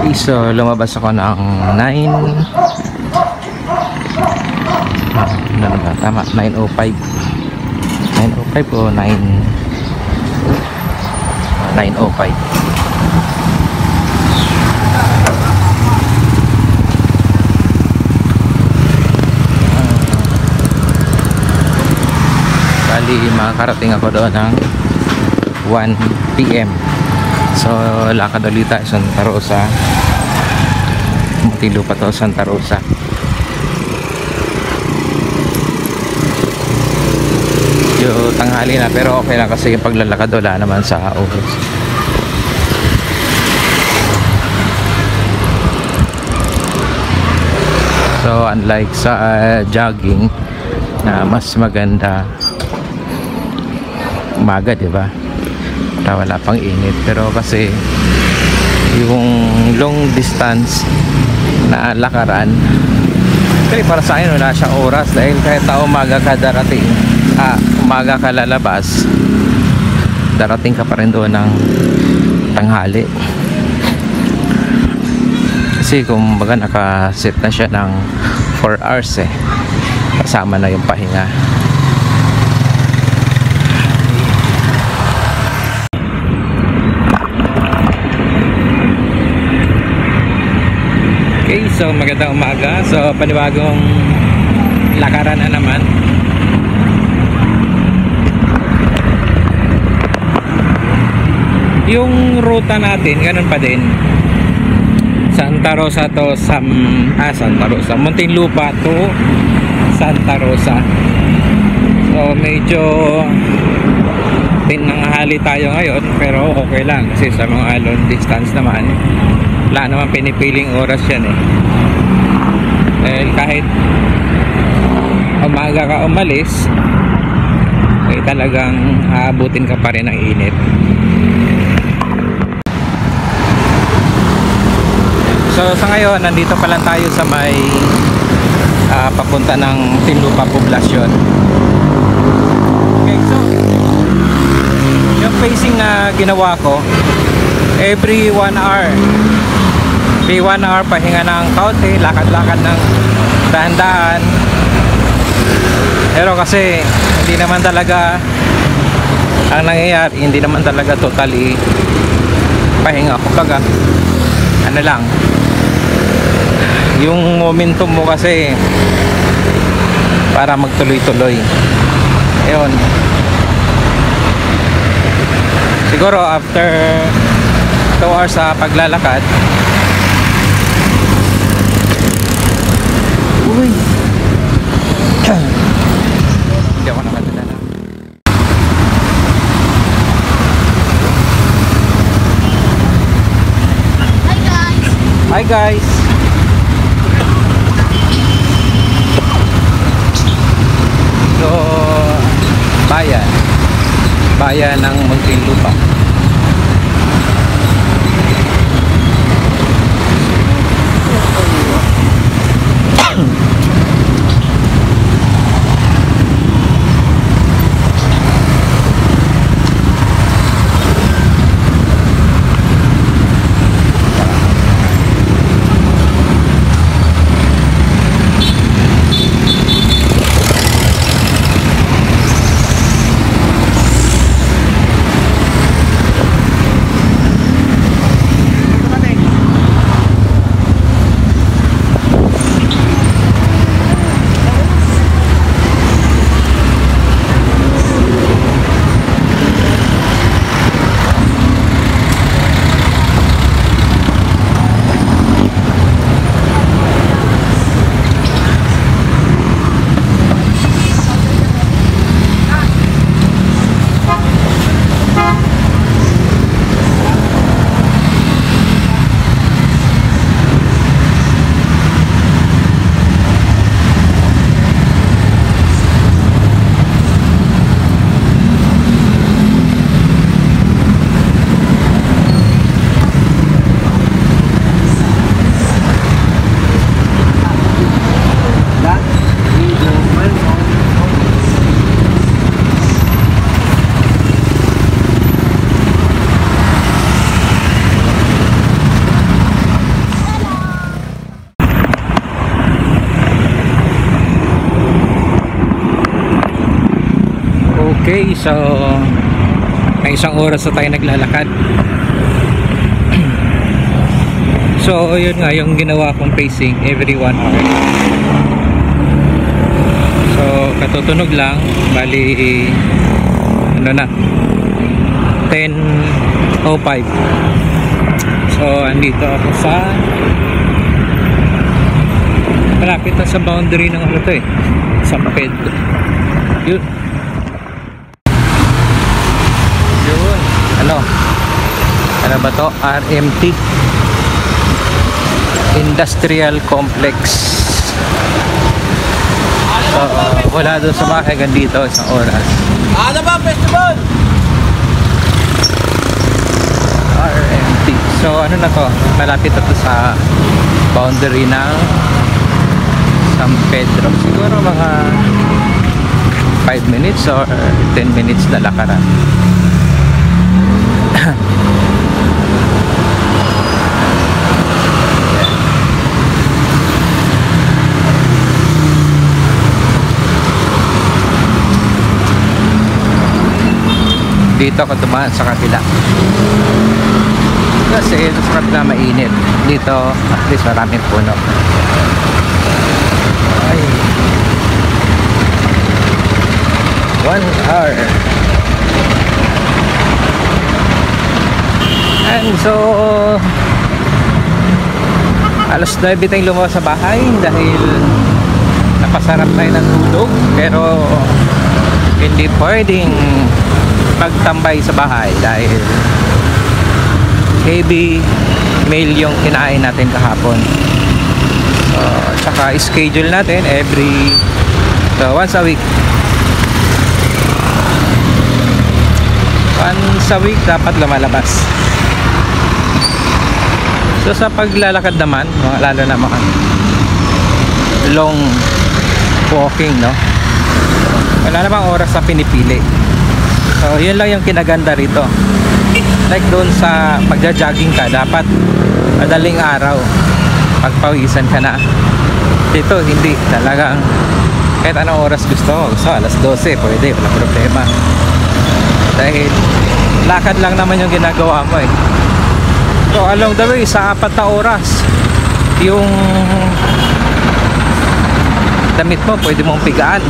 So lumabas ako ng 9 ano ba? Tama, 9:05 9:05 o 9:05. Bali makakarating ako doon ng 1 PM. So lakad ulit tayo sa Santa Rosa. Muntinlupa to, Santa Rosa. Yung tanghali na, pero okay lang kasi yung paglalakad wala naman sa oras. So unlike sa jogging na mas maganda umaga, diba? Wala pang init, pero kasi yung long distance na lakaran, kasi para sa akin wala siyang oras, dahil kahit umaga ka darating, umaga ka lalabas, darating ka pa rin doon ng tanghali. Kasi kung baga nakaset na siya ng 4 hours kasama na yung pahinga. Okay, so magandang umaga. So panibagong lakaran na naman. Yung ruta natin ganun pa din. Santa Rosa to Santa Rosa, Muntinlupa to Santa Rosa. So medyo pinanghali tayo ngayon, pero okay lang kasi sa mga long distance naman wala naman pinipiling oras yan kahit umaga ka umalis talagang aabutin ka pa rin ng init. So sa ngayon nandito pa lang tayo sa may papunta ng Muntinlupa Poblacion. Okay, so yung pacing na ginawa ko, every 1 hour pahinga ng kaunti, lakad-lakad ng dahan-dahan. Pero kasi hindi naman talaga ang nangyayari, hindi naman talaga totally pahinga. Kumbaga ano lang, yung momentum mo kasi para magtuloy-tuloy. Ayun, siguro after 2 hours sa paglalakad, hindi ako nakadala. Hi guys. So bayan ng Muntinlupa. Okay, so may isang oras na tayo naglalakad. So yun nga yung ginawa kong pacing every 1 hour. So katutunog lang, bali ano na 10:05. So andito ako sa malapit na sa boundary ng ano to eh, San Pedro. Yun ano ba to? RMT Industrial Complex. So wala doon sa bahay hanggang dito isang oras. Ano ba festival? RMT. So ano na to? Malapit na to sa boundary ng San Pedro. Siguro mga 5 minutes or 10 minutes na lakaran. Dito ako dumaan sa kabila kasi sa kabila mainit, dito at least maraming puno. Ay, 1 hour. And so alas 9 tayong lumabas sa bahay dahil napasarap tayo ng tulog, pero hindi pwedeng magtambay sa bahay dahil heavy meal yung kinain natin kahapon. So, tsaka schedule natin once a week. Once a week dapat lumalabas. So sa paglalakad naman, lalo na mga long walking, no? Wala namang oras na pinipili. So yun lang yung kinaganda rito. Like doon sa magja-jogging ka, dapat madaling araw, pagpawisan ka na. Dito hindi, talagang kahit anong oras gusto mo. So alas 12 pwede, walang problema. Dahil lakad lang naman yung ginagawa mo eh. So along the way, sa 4 na oras, yung damit mo pwede mong pigaan.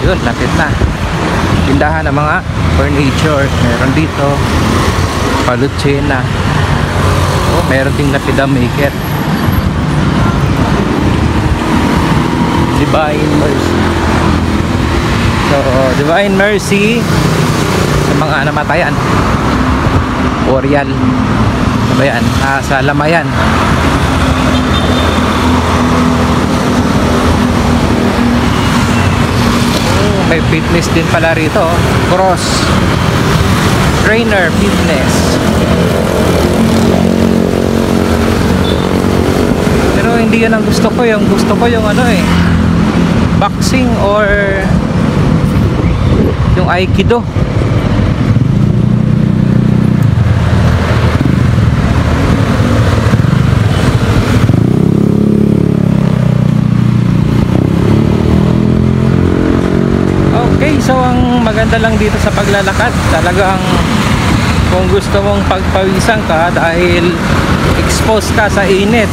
Yun, lapit na. Tindahan ng mga furniture meron dito, palutsena. Oh, meron ding lapida maker. Divine Mercy. So Divine Mercy sa mga namatayan. Orial ano ba yan? Sa Lamayan. May fitness din pala rito, Cross Trainer Fitness. Pero hindi yan ang gusto ko. Yung gusto ko yung ano eh, boxing or yung Aikido. Okay, so ang maganda lang dito sa paglalakad, talagang kung gusto mong pagpawisan ka dahil exposed ka sa init.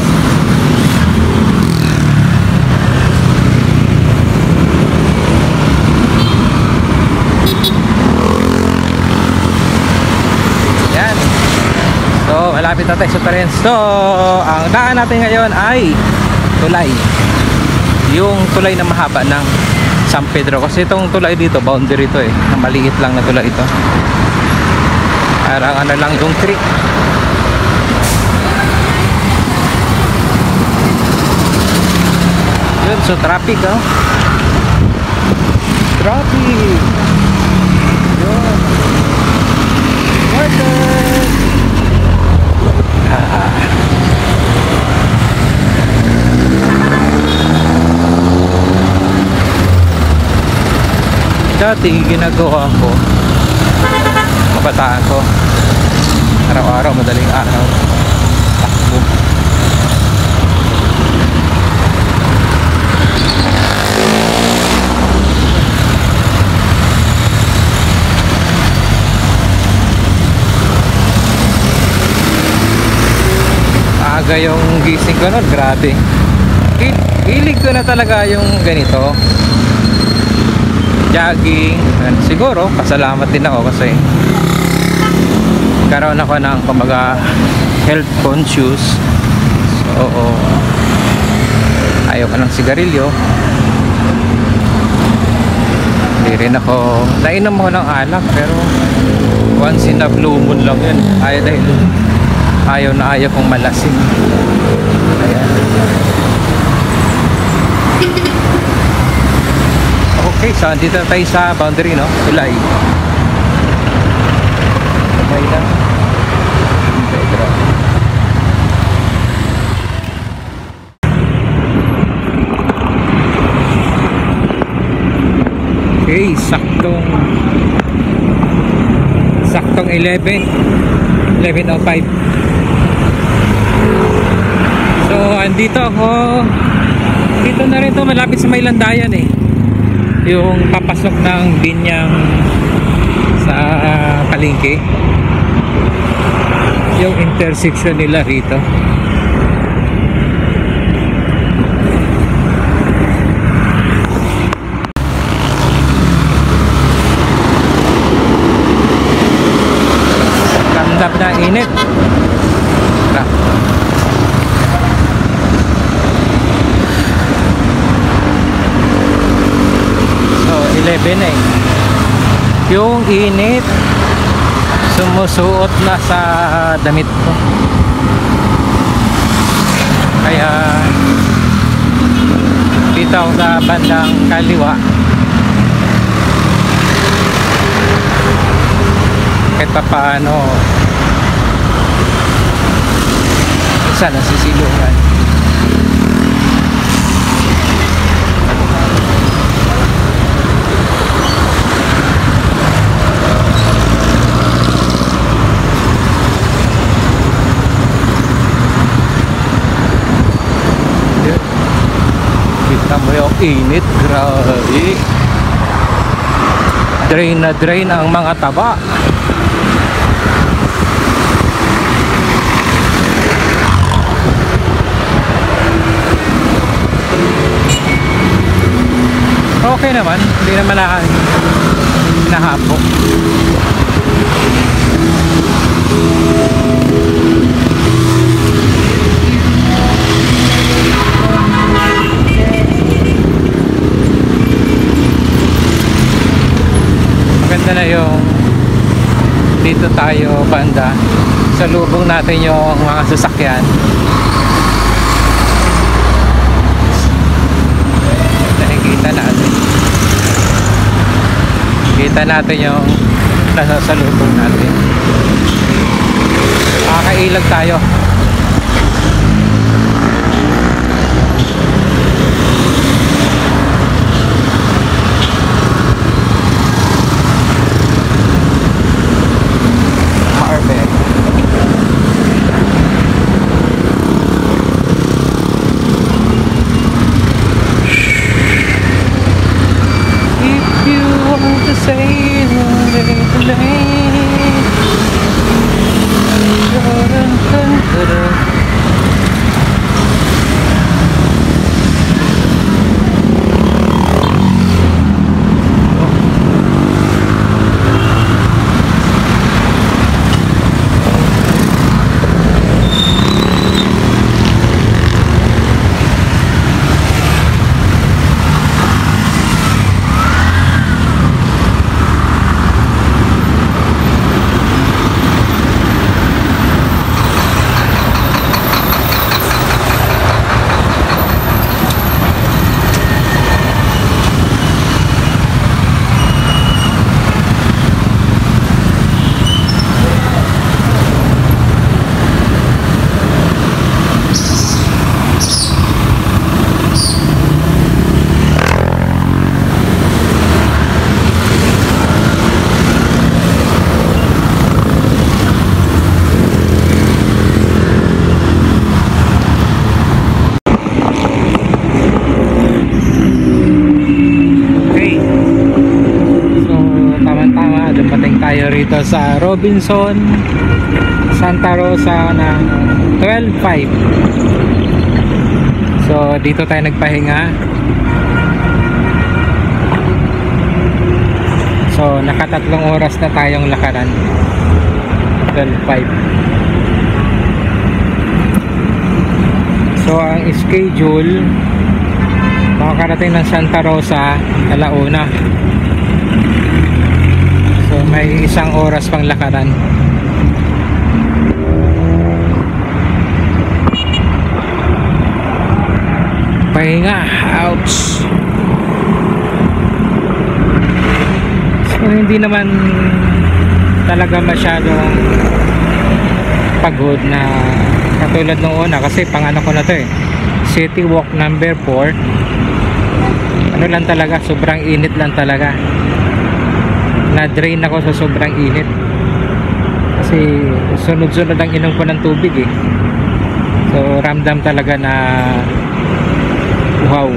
Yan. So, malapit na tayo sa Torrens. So, ang daan natin ngayon ay tulay. Yung tulay na mahaba ng San Pedro, kasi itong tulay dito boundary to eh, maliit lang na tulay ito, parang ano lang yung creek. Yun, so traffic oh, traffic. Yun, dati ginagawa ko kabataan ko, araw-araw, madaling araw, takbo. Aga yung gising ko nun, grabe. Hilig ko na talaga yung ganito, jogging. Siguro pasalamat din ako kasi karoon ako ng kumbaga health conscious. So ayaw ko ng sigarilyo, hindi rin ako nainom ako ng alak, pero once in a blue moon lang yun. Ayaw na ayaw kong malasing. Ayan. Okay, so dito tayo sa boundary, no? Tulay. Tulay lang. Pedro. Okay, saktong 11:05. So, andito ako. Dito na rin to, malapit sa may landayan eh. Yung papasok ng Binyang sa palengke, yung intersection nila rito. Ramdam na init. So 11 eh. Yung init sumusuot na sa damit ko, kaya dito ako sa bandang kaliwa kahit pa paano isa nasisilungan. Kita mo yung init, grabe. Drain na drain ang mga taba. Okay naman, hindi naman nahapok. Maganda na yung dito tayo banda, salubong natin yung mga sasakyan. Kita natin yung nasa salubong natin. Makakailag tayo. Marvel. To say the lane, dito sa Robinson Santa Rosa ng 12:05. So dito tayo nagpahinga. So nakatatlong oras na tayong lakaran. 12:05. So ang schedule, makakarating ng Santa Rosa alauna. So may isang oras pang lakaran. Pahinga. Ouch. So hindi naman talaga masyadong pagod na katulad nung una, kasi pang ano ko na to eh, city walk number 4. Ano lang talaga, sobrang init lang talaga, na-drain ako sa sobrang init kasi sunod-sunod ang inom ko ng tubig eh. So ramdam talaga na wow.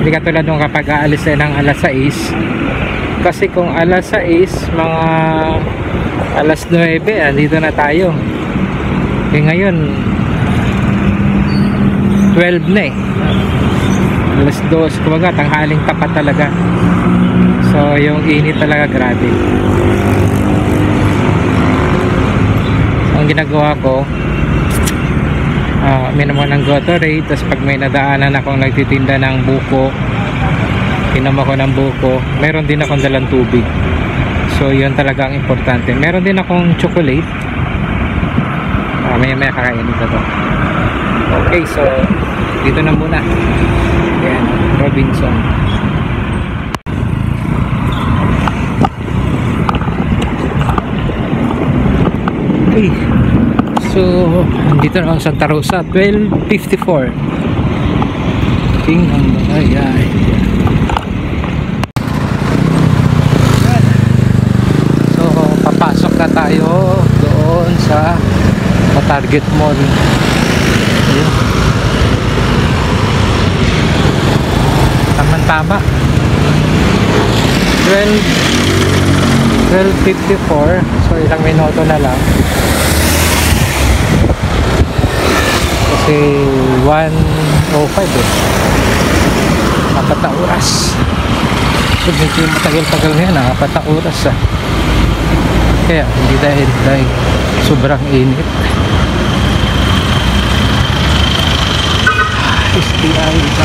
Hindi katulad nung kapag aalis tayo ng alas 6, kasi kung alas 6 mga alas 9 andito na tayo eh. Ngayon 12 na eh, alas 2, kumbaga tanghaling tapat talaga. So yung init talaga grabe. Ang ginagawa ko, minum ko ng Gatorade, tapos pag may nadaanan akong nagtitinda ng buko, inom ako ng buko. Meron din akong dalang tubig. So yun talaga ang importante. Meron din akong chocolate. Maya kakainin ko to. Okay, so dito na muna. Ayan, Robinson. Okay, so dito na ang Santa Rosa. 12:54. Tingnan mo. Ayan. So papasok na tayo doon sa Target Mall. Ayan. Tama-tama. 12:54. So ilang minuto na lang. Kasi 1:05 eh. Apat na oras. So medyo matagal-tagal na yan. Apat na oras ah. Kaya hindi dahil sobrang init. STI Galleries.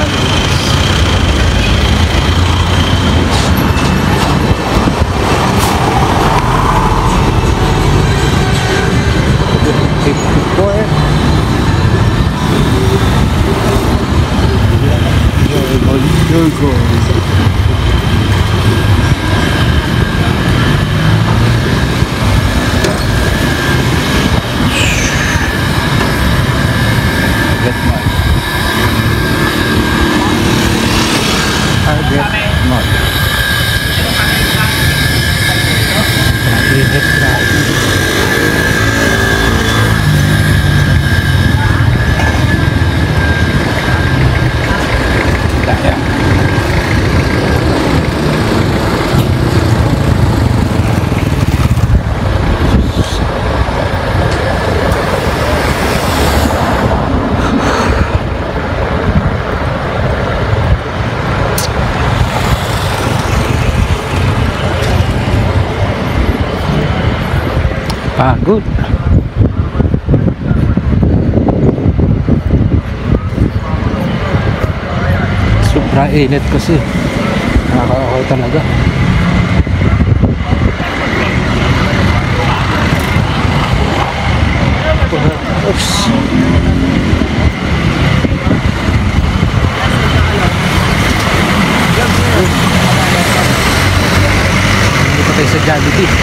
Pagod. Sobrang init kasi. Nakakakaw talaga. Oops. Hindi pa tayo sa Jollibee.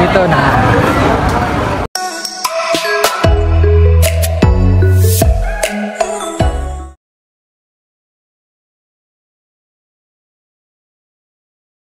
dito na